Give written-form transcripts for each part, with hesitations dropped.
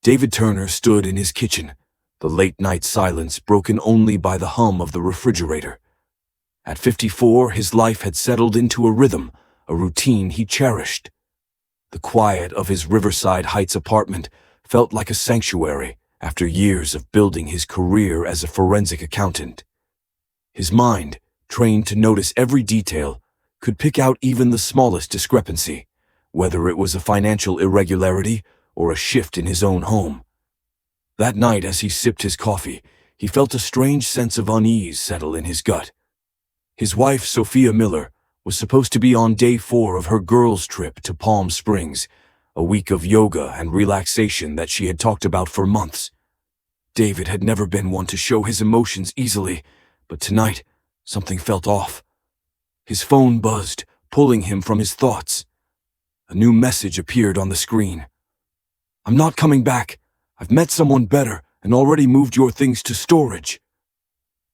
David Turner stood in his kitchen, the late-night silence broken only by the hum of the refrigerator. At 54, his life had settled into a rhythm, a routine he cherished. The quiet of his Riverside Heights apartment felt like a sanctuary after years of building his career as a forensic accountant. His mind, trained to notice every detail, could pick out even the smallest discrepancy, whether it was a financial irregularity or a shift in his own home. That night, as he sipped his coffee, he felt a strange sense of unease settle in his gut. His wife, Sophia Miller, was supposed to be on day 4 of her girls' trip to Palm Springs, a week of yoga and relaxation that she had talked about for months. David had never been one to show his emotions easily, but tonight, something felt off. His phone buzzed, pulling him from his thoughts. A new message appeared on the screen. "I'm not coming back. I've met someone better and already moved your things to storage."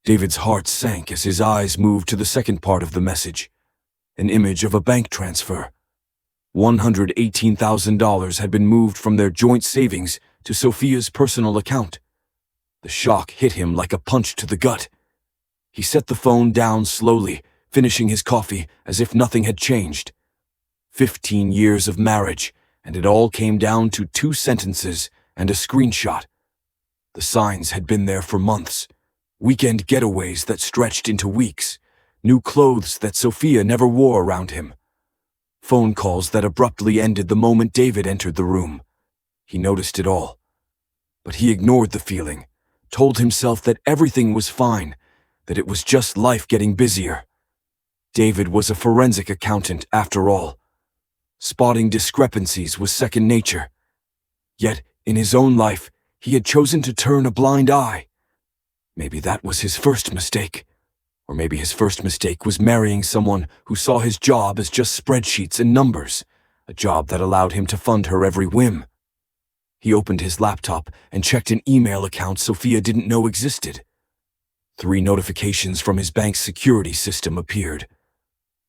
David's heart sank as his eyes moved to the second part of the message, an image of a bank transfer. $118,000 had been moved from their joint savings to Sophia's personal account. The shock hit him like a punch to the gut. He set the phone down slowly, finishing his coffee as if nothing had changed. 15 years of marriage, and it all came down to 2 sentences and a screenshot. The signs had been there for months. Weekend getaways that stretched into weeks. New clothes that Sophia never wore around him. Phone calls that abruptly ended the moment David entered the room. He noticed it all. But he ignored the feeling, told himself that everything was fine, that it was just life getting busier. David was a forensic accountant after all. Spotting discrepancies was second nature. Yet, in his own life, he had chosen to turn a blind eye. Maybe that was his first mistake. Or maybe his first mistake was marrying someone who saw his job as just spreadsheets and numbers, a job that allowed him to fund her every whim. He opened his laptop and checked an email account Sophia didn't know existed. 3 notifications from his bank's security system appeared.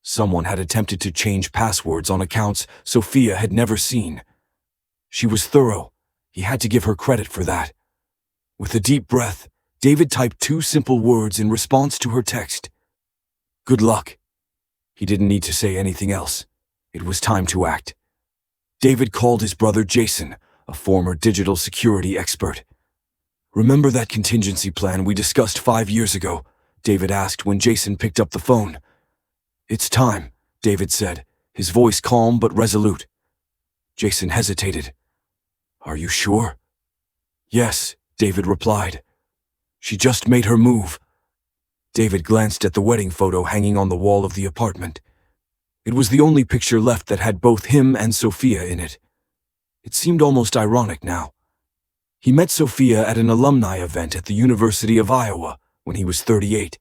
Someone had attempted to change passwords on accounts Sophia had never seen. She was thorough. He had to give her credit for that. With a deep breath, David typed 2 simple words in response to her text. "Good luck." He didn't need to say anything else. It was time to act. David called his brother Jason, a former digital security expert. "Remember that contingency plan we discussed 5 years ago?" David asked when Jason picked up the phone. "It's time," David said, his voice calm but resolute. Jason hesitated. "Are you sure?" "Yes," David replied. "She just made her move." David glanced at the wedding photo hanging on the wall of the apartment. It was the only picture left that had both him and Sophia in it. It seemed almost ironic now. He met Sophia at an alumni event at the University of Iowa when he was 38.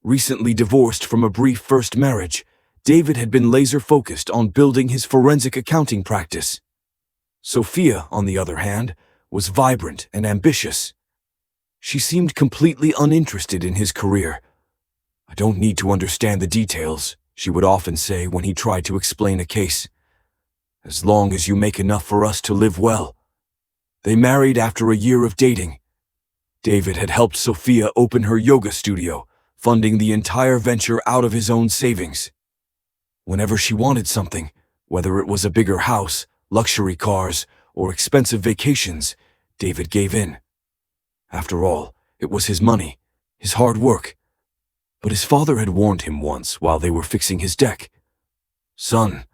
Recently divorced from a brief first marriage, David had been laser-focused on building his forensic accounting practice. Sophia, on the other hand, was vibrant and ambitious. She seemed completely uninterested in his career. "I don't need to understand the details," she would often say when he tried to explain a case. "As long as you make enough for us to live well." They married after a year of dating. David had helped Sophia open her yoga studio, funding the entire venture out of his own savings. Whenever she wanted something, whether it was a bigger house, luxury cars, or expensive vacations, David gave in. After all, it was his money, his hard work. But his father had warned him once while they were fixing his deck. "Son,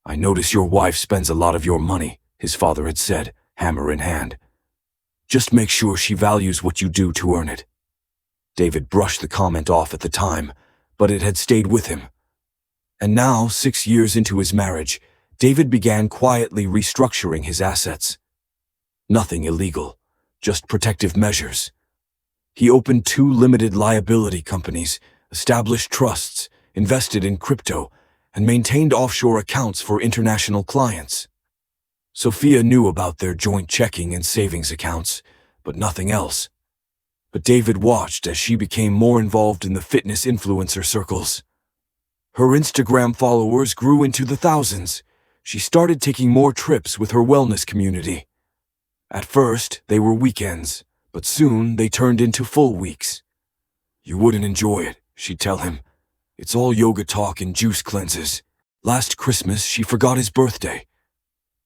I notice your wife spends a lot of your money," his father had said, hammer in hand. "Just make sure she values what you do to earn it." David brushed the comment off at the time, but it had stayed with him. And now, 6 years into his marriage, David began quietly restructuring his assets. Nothing illegal, just protective measures. He opened 2 limited liability companies, established trusts, invested in crypto, and maintained offshore accounts for international clients. Sophia knew about their joint checking and savings accounts, but nothing else. But David watched as she became more involved in the fitness influencer circles. Her Instagram followers grew into the thousands. She started taking more trips with her wellness community. At first, they were weekends, but soon they turned into full weeks. "You wouldn't enjoy it," she'd tell him. "It's all yoga talk and juice cleanses." Last Christmas, she forgot his birthday.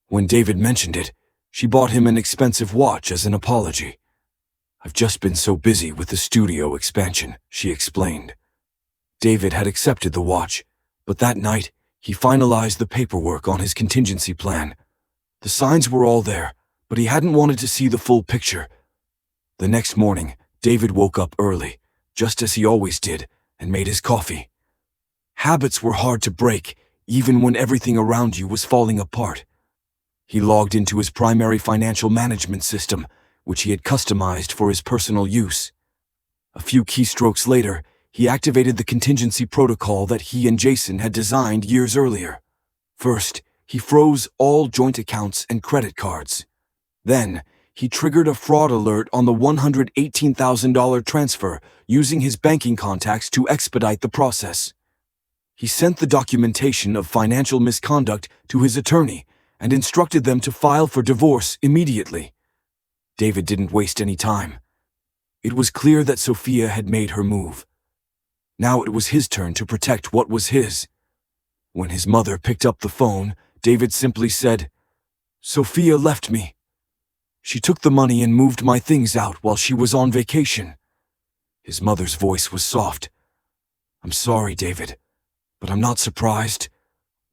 When David mentioned it, she bought him an expensive watch as an apology. "I've just been so busy with the studio expansion," she explained. David had accepted the watch, but that night, he finalized the paperwork on his contingency plan. The signs were all there, but he hadn't wanted to see the full picture. The next morning, David woke up early, just as he always did, and made his coffee. Habits were hard to break, even when everything around you was falling apart. He logged into his primary financial management system, which he had customized for his personal use. A few keystrokes later, he activated the contingency protocol that he and Jason had designed years earlier. First, he froze all joint accounts and credit cards. Then, he triggered a fraud alert on the $118,000 transfer, using his banking contacts to expedite the process. He sent the documentation of financial misconduct to his attorney and instructed them to file for divorce immediately. David didn't waste any time. It was clear that Sophia had made her move. Now it was his turn to protect what was his. When his mother picked up the phone, David simply said, "Sophia left me. She took the money and moved my things out while she was on vacation." His mother's voice was soft. "I'm sorry, David, but I'm not surprised.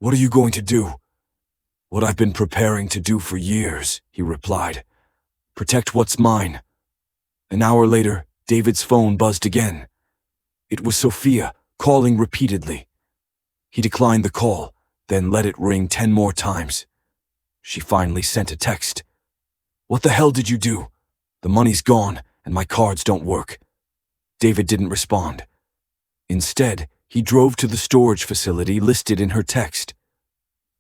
What are you going to do?" "What I've been preparing to do for years," he replied. "Protect what's mine." An hour later, David's phone buzzed again. It was Sophia, calling repeatedly. He declined the call, then let it ring 10 more times. She finally sent a text. "What the hell did you do? The money's gone, and my cards don't work." David didn't respond. Instead, he drove to the storage facility listed in her text.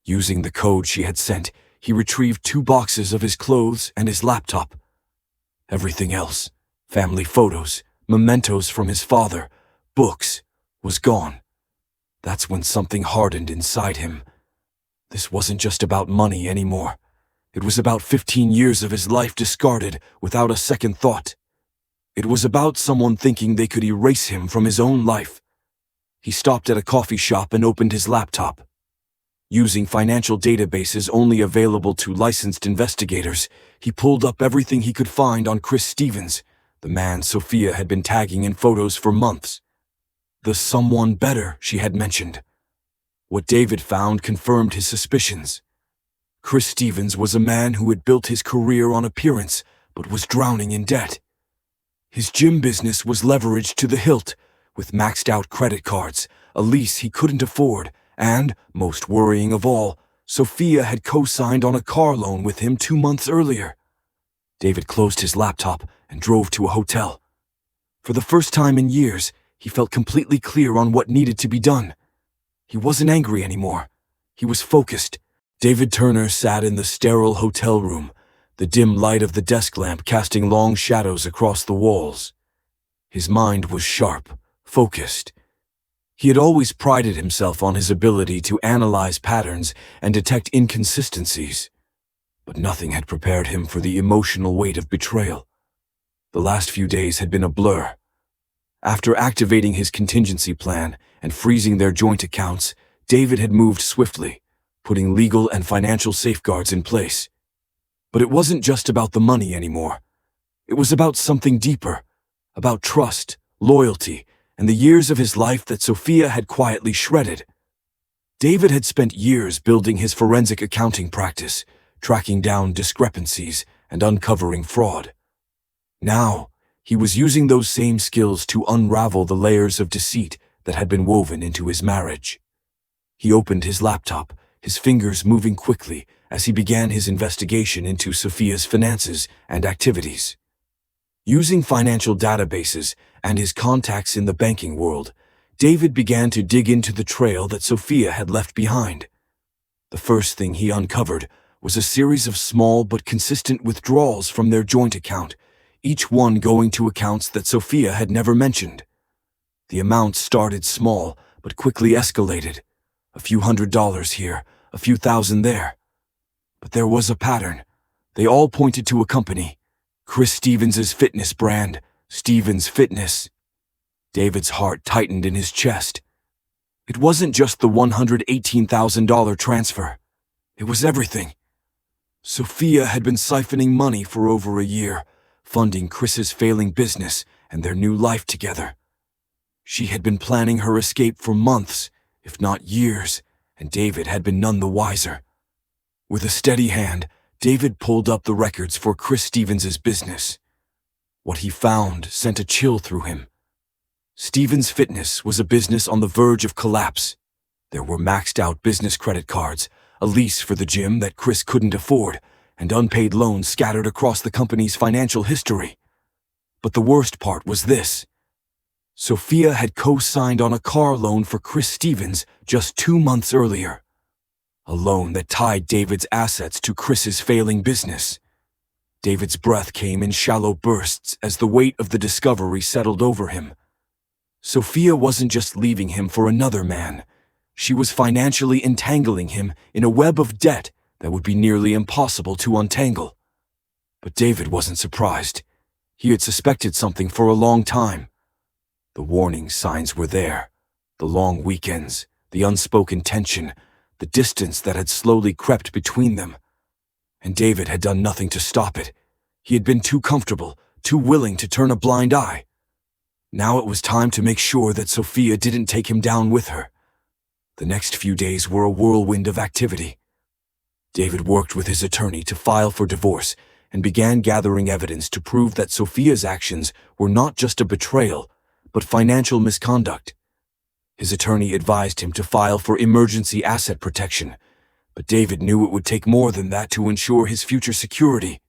Using the code she had sent, he retrieved 2 boxes of his clothes and his laptop. Everything else, family photos, mementos from his father, books, was gone. That's when something hardened inside him. This wasn't just about money anymore. It was about 15 years of his life discarded without a second thought. It was about someone thinking they could erase him from his own life. He stopped at a coffee shop and opened his laptop. Using financial databases only available to licensed investigators, he pulled up everything he could find on Chris Stevens, the man Sophia had been tagging in photos for months. The someone better she had mentioned. What David found confirmed his suspicions. Chris Stevens was a man who had built his career on appearance, but was drowning in debt. His gym business was leveraged to the hilt, with maxed-out credit cards, a lease he couldn't afford, and, most worrying of all, Sophia had co-signed on a car loan with him 2 months earlier. David closed his laptop and drove to a hotel. For the first time in years, he felt completely clear on what needed to be done. He wasn't angry anymore. He was focused. David Turner sat in the sterile hotel room, the dim light of the desk lamp casting long shadows across the walls. His mind was sharp, focused. He had always prided himself on his ability to analyze patterns and detect inconsistencies, but nothing had prepared him for the emotional weight of betrayal. The last few days had been a blur. After activating his contingency plan and freezing their joint accounts, David had moved swiftly, putting legal and financial safeguards in place. But it wasn't just about the money anymore. It was about something deeper, about trust, loyalty, and the years of his life that Sophia had quietly shredded. David had spent years building his forensic accounting practice, tracking down discrepancies and uncovering fraud. Now, he was using those same skills to unravel the layers of deceit that had been woven into his marriage. He opened his laptop, his fingers moving quickly as he began his investigation into Sophia's finances and activities. Using financial databases and his contacts in the banking world, David began to dig into the trail that Sophia had left behind. The first thing he uncovered was a series of small but consistent withdrawals from their joint account, each one going to accounts that Sophia had never mentioned. The amounts started small but quickly escalated, a few $100s here, a few thousand there. But there was a pattern. They all pointed to a company, Chris Stevens' fitness brand, Stevens Fitness. David's heart tightened in his chest. It wasn't just the $118,000 transfer. It was everything. Sophia had been siphoning money for over a year, funding Chris's failing business and their new life together. She had been planning her escape for months, if not years, and David had been none the wiser. With a steady hand, David pulled up the records for Chris Stevens' business. What he found sent a chill through him. Stevens Fitness was a business on the verge of collapse. There were maxed-out business credit cards, a lease for the gym that Chris couldn't afford, and unpaid loans scattered across the company's financial history. But the worst part was this. Sophia had co-signed on a car loan for Chris Stevens just 2 months earlier. A loan that tied David's assets to Chris's failing business. David's breath came in shallow bursts as the weight of the discovery settled over him. Sophia wasn't just leaving him for another man. She was financially entangling him in a web of debt that would be nearly impossible to untangle. But David wasn't surprised. He had suspected something for a long time. The warning signs were there. The long weekends, the unspoken tension, the distance that had slowly crept between them. And David had done nothing to stop it. He had been too comfortable, too willing to turn a blind eye. Now it was time to make sure that Sophia didn't take him down with her. The next few days were a whirlwind of activity. David worked with his attorney to file for divorce and began gathering evidence to prove that Sophia's actions were not just a betrayal, but financial misconduct. His attorney advised him to file for emergency asset protection, but David knew it would take more than that to ensure his future security.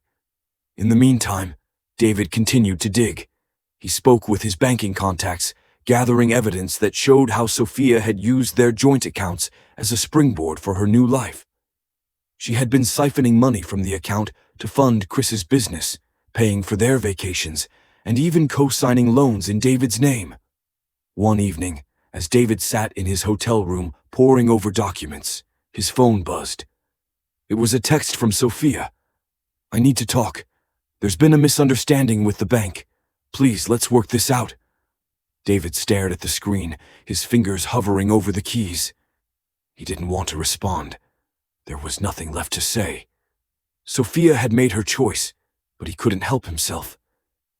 In the meantime, David continued to dig. He spoke with his banking contacts, gathering evidence that showed how Sophia had used their joint accounts as a springboard for her new life. She had been siphoning money from the account to fund Chris's business, paying for their vacations, and even co-signing loans in David's name. One evening, as David sat in his hotel room poring over documents, his phone buzzed. It was a text from Sophia. "I need to talk. There's been a misunderstanding with the bank. Please, let's work this out." David stared at the screen, his fingers hovering over the keys. He didn't want to respond. There was nothing left to say. Sophia had made her choice, but he couldn't help himself.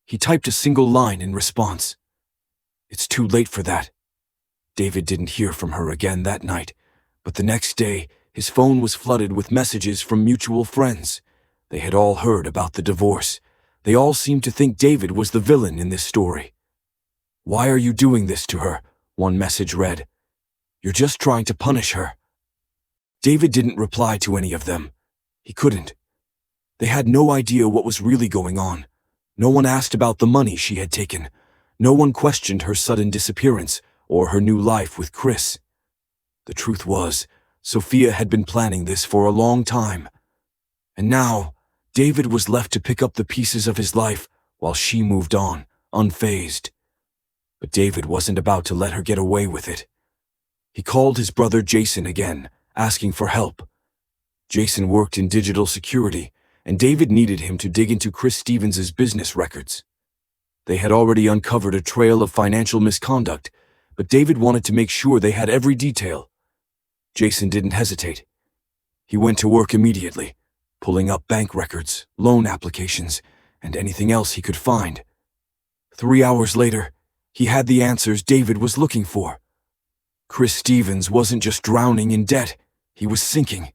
He typed a single line in response. "It's too late for that." David didn't hear from her again that night, but the next day, his phone was flooded with messages from mutual friends. They had all heard about the divorce. They all seemed to think David was the villain in this story. "Why are you doing this to her?" one message read. "You're just trying to punish her." David didn't reply to any of them. He couldn't. They had no idea what was really going on. No one asked about the money she had taken. No one questioned her sudden disappearance or her new life with Chris. The truth was, Sophia had been planning this for a long time. And now, David was left to pick up the pieces of his life while she moved on, unfazed. But David wasn't about to let her get away with it. He called his brother Jason again, asking for help. Jason worked in digital security, and David needed him to dig into Chris Stevens' business records. They had already uncovered a trail of financial misconduct, but David wanted to make sure they had every detail. Jason didn't hesitate. He went to work immediately, pulling up bank records, loan applications, and anything else he could find. 3 hours later, he had the answers David was looking for. Chris Stevens wasn't just drowning in debt, he was sinking.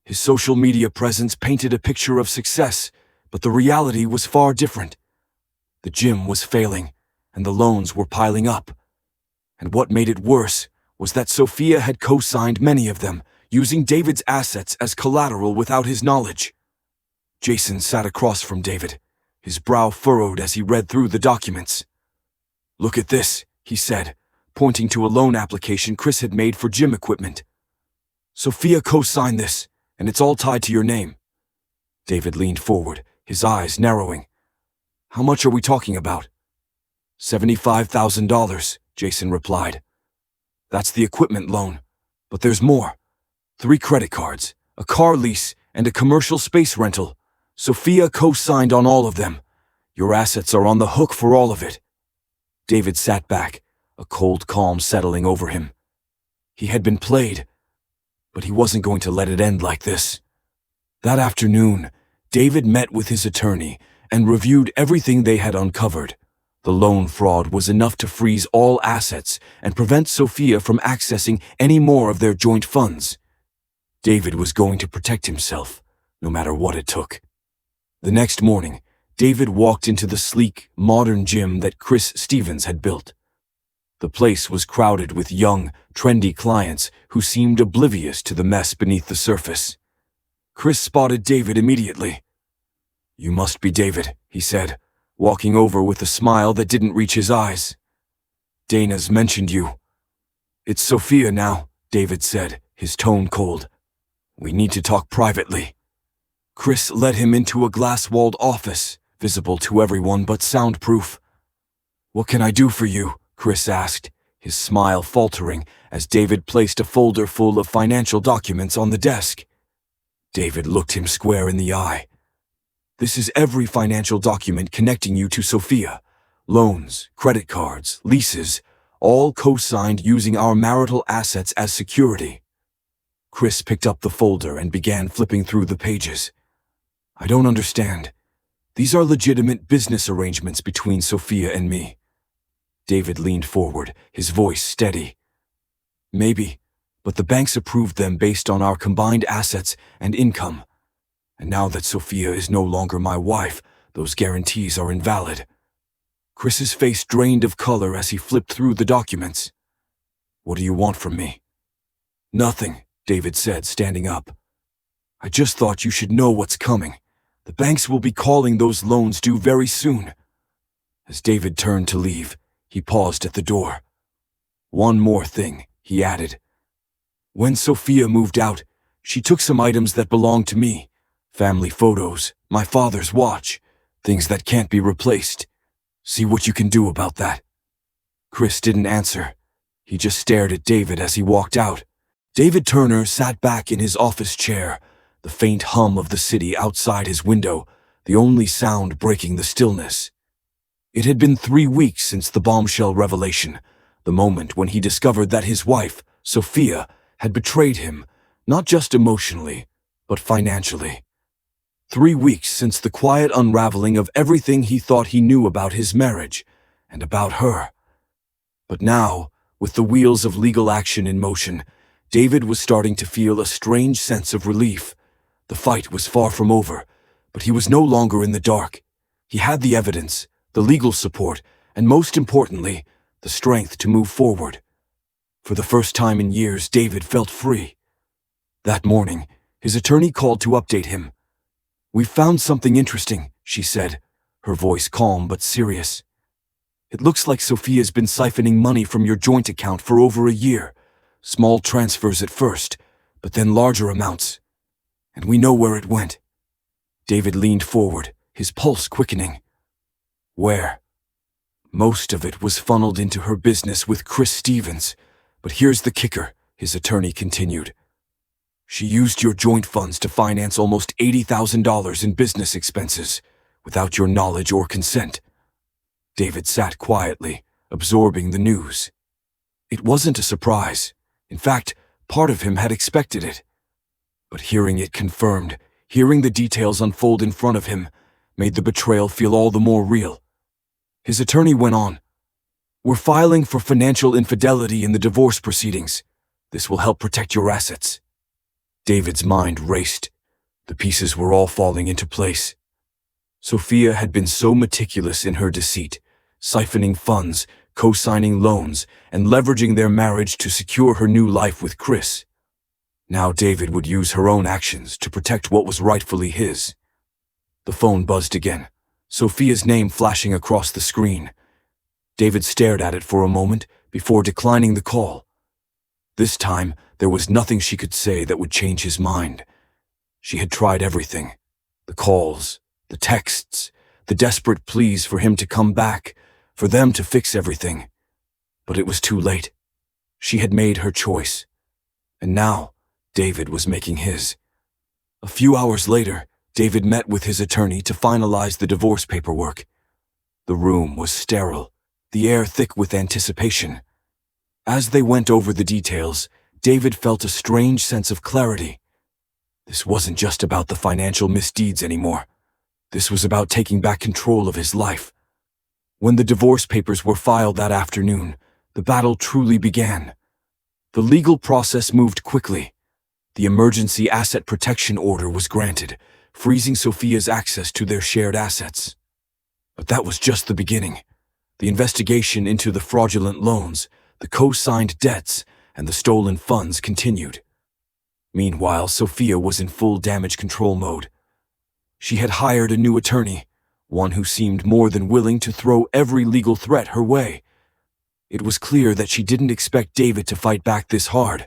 His social media presence painted a picture of success, but the reality was far different. The gym was failing, and the loans were piling up. And what made it worse was that Sophia had co-signed many of them, using David's assets as collateral without his knowledge. Jason sat across from David, his brow furrowed as he read through the documents. "Look at this," he said, pointing to a loan application Chris had made for gym equipment. "Sophia co-signed this, and it's all tied to your name." David leaned forward, his eyes narrowing. "How much are we talking about?" $75,000, Jason replied. "That's the equipment loan, but there's more. 3 credit cards, a car lease, and a commercial space rental. Sophia co-signed on all of them. Your assets are on the hook for all of it." David sat back, a cold calm settling over him. He had been played, but he wasn't going to let it end like this. That afternoon, David met with his attorney and reviewed everything they had uncovered. The loan fraud was enough to freeze all assets and prevent Sophia from accessing any more of their joint funds. David was going to protect himself, no matter what it took. The next morning, David walked into the sleek, modern gym that Chris Stevens had built. The place was crowded with young, trendy clients who seemed oblivious to the mess beneath the surface. Chris spotted David immediately. "You must be David," he said, walking over with a smile that didn't reach his eyes. "Dana's mentioned you." "It's Sophia now," David said, his tone cold. "We need to talk privately." Chris led him into a glass-walled office, visible to everyone but soundproof. "What can I do for you?" Chris asked, his smile faltering as David placed a folder full of financial documents on the desk. David looked him square in the eye. "This is every financial document connecting you to Sophia. Loans, credit cards, leases, all co-signed using our marital assets as security." Chris picked up the folder and began flipping through the pages. "I don't understand. These are legitimate business arrangements between Sophia and me." David leaned forward, his voice steady. "Maybe, but the banks approved them based on our combined assets and income. And now that Sophia is no longer my wife, those guarantees are invalid." Chris's face drained of color as he flipped through the documents. "What do you want from me?" "Nothing," David said, standing up. "I just thought you should know what's coming. The banks will be calling those loans due very soon." As David turned to leave, he paused at the door. "One more thing," he added. "When Sophia moved out, she took some items that belonged to me. Family photos, my father's watch, things that can't be replaced. See what you can do about that." Chris didn't answer. He just stared at David as he walked out. David Turner sat back in his office chair, the faint hum of the city outside his window, the only sound breaking the stillness. It had been 3 weeks since the bombshell revelation, the moment when he discovered that his wife, Sophia, had betrayed him, not just emotionally, but financially. 3 weeks since the quiet unraveling of everything he thought he knew about his marriage, and about her. But now, with the wheels of legal action in motion, David was starting to feel a strange sense of relief. The fight was far from over, but he was no longer in the dark. He had the evidence, the legal support, and most importantly, the strength to move forward. For the first time in years, David felt free. That morning, his attorney called to update him. "We've found something interesting," she said, her voice calm but serious. "It looks like Sophia's been siphoning money from your joint account for over a year. Small transfers at first, but then larger amounts. And we know where it went." David leaned forward, his pulse quickening. "Where?" "Most of it was funneled into her business with Chris Stevens. But here's the kicker," his attorney continued. "She used your joint funds to finance almost $80,000 in business expenses, without your knowledge or consent." David sat quietly, absorbing the news. It wasn't a surprise. In fact, part of him had expected it. But hearing it confirmed, hearing the details unfold in front of him, made the betrayal feel all the more real. His attorney went on. "We're filing for financial infidelity in the divorce proceedings. This will help protect your assets." David's mind raced. The pieces were all falling into place. Sophia had been so meticulous in her deceit, siphoning funds, co-signing loans, and leveraging their marriage to secure her new life with Chris. Now David would use her own actions to protect what was rightfully his. The phone buzzed again, Sophia's name flashing across the screen. David stared at it for a moment before declining the call. This time, there was nothing she could say that would change his mind. She had tried everything. The calls, the texts, the desperate pleas for him to come back, for them to fix everything. But it was too late. She had made her choice. And now, David was making his. A few hours later, David met with his attorney to finalize the divorce paperwork. The room was sterile, the air thick with anticipation. As they went over the details, David felt a strange sense of clarity. This wasn't just about the financial misdeeds anymore. This was about taking back control of his life. When the divorce papers were filed that afternoon, the battle truly began. The legal process moved quickly. The emergency asset protection order was granted, freezing Sophia's access to their shared assets. But that was just the beginning. The investigation into the fraudulent loans, the co-signed debts, and the stolen funds continued. Meanwhile, Sophia was in full damage control mode. She had hired a new attorney, one who seemed more than willing to throw every legal threat her way. It was clear that she didn't expect David to fight back this hard.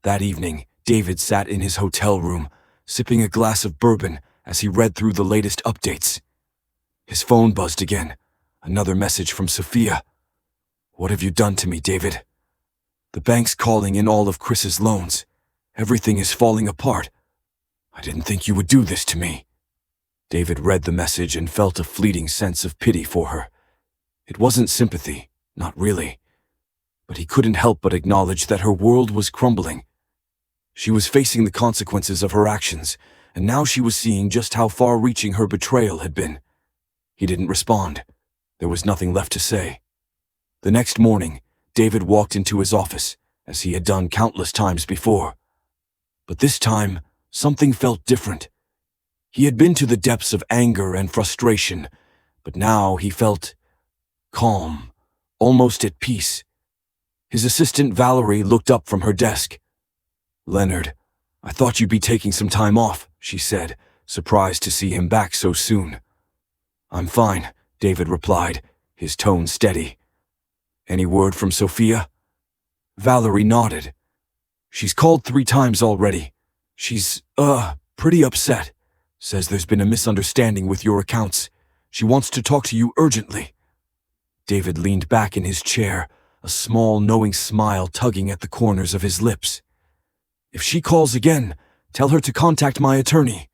That evening, David sat in his hotel room, sipping a glass of bourbon as he read through the latest updates. His phone buzzed again. Another message from Sophia. "What have you done to me, David? The bank's calling in all of Chris's loans. Everything is falling apart. I didn't think you would do this to me." David read the message and felt a fleeting sense of pity for her. It wasn't sympathy, not really. But he couldn't help but acknowledge that her world was crumbling. She was facing the consequences of her actions, and now she was seeing just how far-reaching her betrayal had been. He didn't respond. There was nothing left to say. The next morning, David walked into his office, as he had done countless times before. But this time, something felt different. He had been to the depths of anger and frustration, but now he felt calm, almost at peace. His assistant Valerie looked up from her desk. "Leonard, I thought you'd be taking some time off," she said, surprised to see him back so soon. "I'm fine," David replied, his tone steady. "Any word from Sophia?" Valerie nodded. "She's called 3 times already. She's, pretty upset. Says there's been a misunderstanding with your accounts. She wants to talk to you urgently." David leaned back in his chair, a small, knowing smile tugging at the corners of his lips. "If she calls again, tell her to contact my attorney."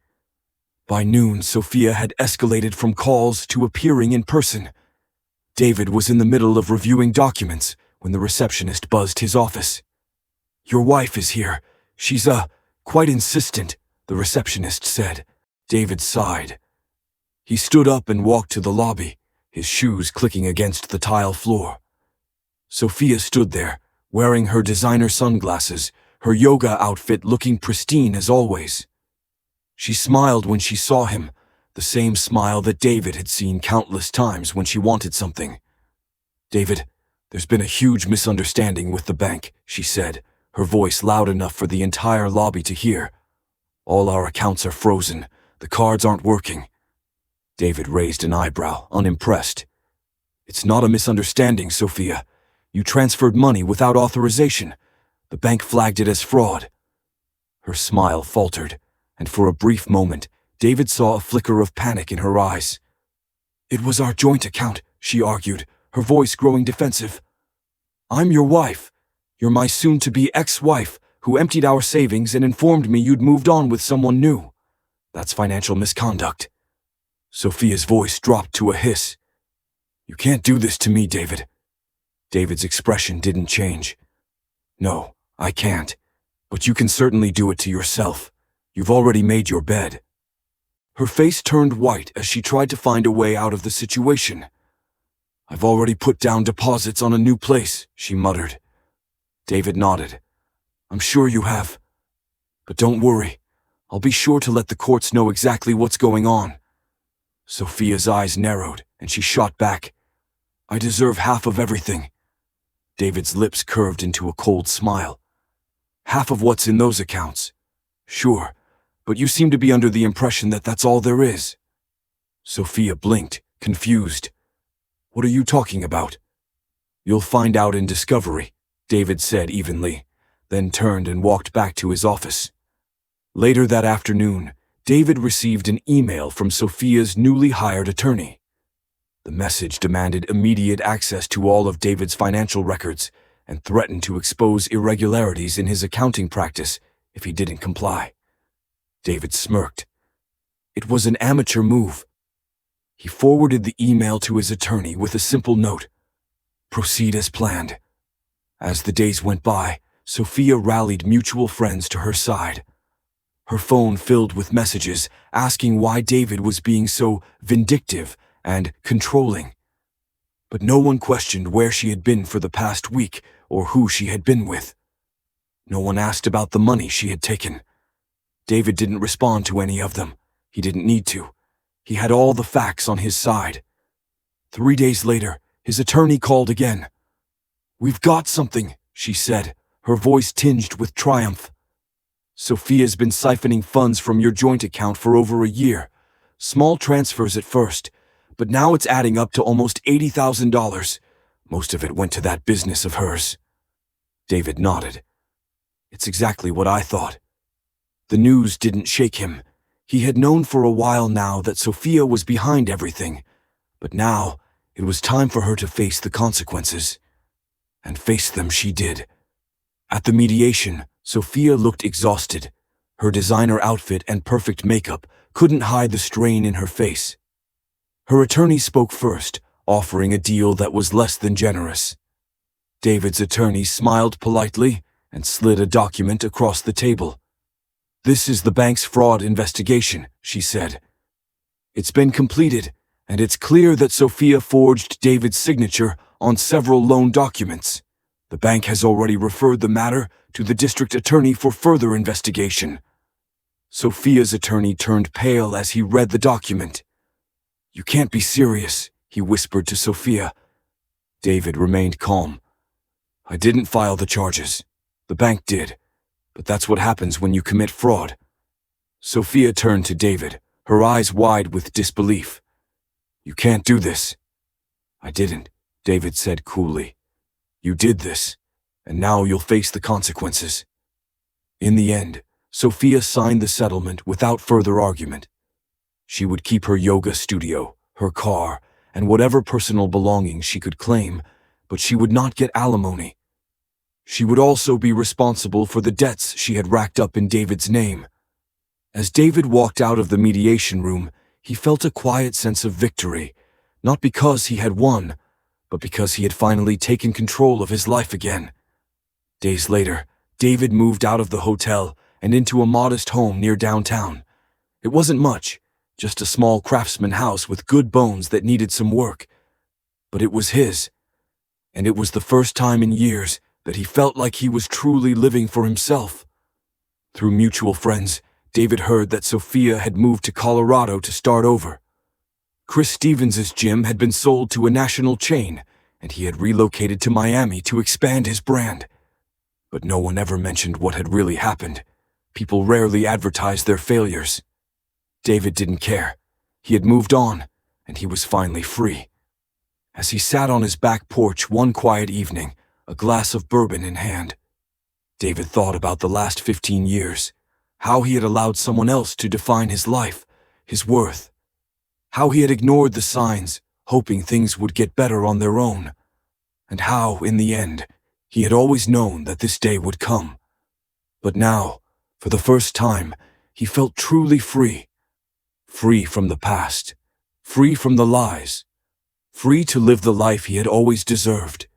By noon, Sophia had escalated from calls to appearing in person. David was in the middle of reviewing documents when the receptionist buzzed his office. "Your wife is here. She's, quite insistent," the receptionist said. David sighed. He stood up and walked to the lobby, his shoes clicking against the tile floor. Sophia stood there, wearing her designer sunglasses, her yoga outfit looking pristine as always. She smiled when she saw him, the same smile that David had seen countless times when she wanted something. "David, there's been a huge misunderstanding with the bank," she said, her voice loud enough for the entire lobby to hear. "All our accounts are frozen. The cards aren't working." David raised an eyebrow, unimpressed. "It's not a misunderstanding, Sophia. You transferred money without authorization. The bank flagged it as fraud." Her smile faltered, and for a brief moment, David saw a flicker of panic in her eyes. "It was our joint account," she argued, her voice growing defensive. "I'm your wife. You're my soon-to-be ex-wife, who emptied our savings and informed me you'd moved on with someone new. That's financial misconduct." Sophia's voice dropped to a hiss. "You can't do this to me, David." David's expression didn't change. "No, I can't. But you can certainly do it to yourself. You've already made your bed." Her face turned white as she tried to find a way out of the situation. "I've already put down deposits on a new place," she muttered. David nodded. "I'm sure you have. But don't worry. I'll be sure to let the courts know exactly what's going on." Sophia's eyes narrowed, and she shot back. "I deserve half of everything." David's lips curved into a cold smile. "Half of what's in those accounts? Sure, but you seem to be under the impression that that's all there is." Sophia blinked, confused. "What are you talking about?" "You'll find out in discovery," David said evenly, then turned and walked back to his office. Later that afternoon, David received an email from Sophia's newly hired attorney. The message demanded immediate access to all of David's financial records and threatened to expose irregularities in his accounting practice if he didn't comply. David smirked. It was an amateur move. He forwarded the email to his attorney with a simple note: "Proceed as planned." As the days went by, Sophia rallied mutual friends to her side. Her phone filled with messages asking why David was being so vindictive and controlling. But no one questioned where she had been for the past week or who she had been with. No one asked about the money she had taken. David didn't respond to any of them. He didn't need to. He had all the facts on his side. 3 days later, his attorney called again. "We've got something," she said, her voice tinged with triumph. "Sophia's been siphoning funds from your joint account for over a year. Small transfers at first, but now it's adding up to almost $80,000. Most of it went to that business of hers." David nodded. "It's exactly what I thought." The news didn't shake him. He had known for a while now that Sophia was behind everything, but now it was time for her to face the consequences. And face them she did. At the mediation, Sophia looked exhausted. Her designer outfit and perfect makeup couldn't hide the strain in her face. Her attorney spoke first, offering a deal that was less than generous. David's attorney smiled politely and slid a document across the table. "This is the bank's fraud investigation," she said. "It's been completed, and it's clear that Sophia forged David's signature on several loan documents. The bank has already referred the matter to the district attorney for further investigation." Sophia's attorney turned pale as he read the document. "You can't be serious," he whispered to Sophia. David remained calm. "I didn't file the charges. The bank did. But that's what happens when you commit fraud." Sophia turned to David, her eyes wide with disbelief. "You can't do this." "I didn't," David said coolly. "You did this, and now you'll face the consequences." In the end, Sophia signed the settlement without further argument. She would keep her yoga studio, her car, and whatever personal belongings she could claim, but she would not get alimony. She would also be responsible for the debts she had racked up in David's name. As David walked out of the mediation room, he felt a quiet sense of victory, not because he had won, but because he had finally taken control of his life again. Days later, David moved out of the hotel and into a modest home near downtown. It wasn't much, just a small craftsman house with good bones that needed some work. But it was his, and it was the first time in years that he felt like he was truly living for himself. Through mutual friends, David heard that Sophia had moved to Colorado to start over. Chris Stevens's gym had been sold to a national chain, and he had relocated to Miami to expand his brand. But no one ever mentioned what had really happened. People rarely advertised their failures. David didn't care. He had moved on, and he was finally free. As he sat on his back porch one quiet evening, a glass of bourbon in hand, David thought about the last 15 years, how he had allowed someone else to define his life, his worth, how he had ignored the signs, hoping things would get better on their own, and how, in the end, he had always known that this day would come. But now, for the first time, he felt truly free. Free from the past, free from the lies, free to live the life he had always deserved.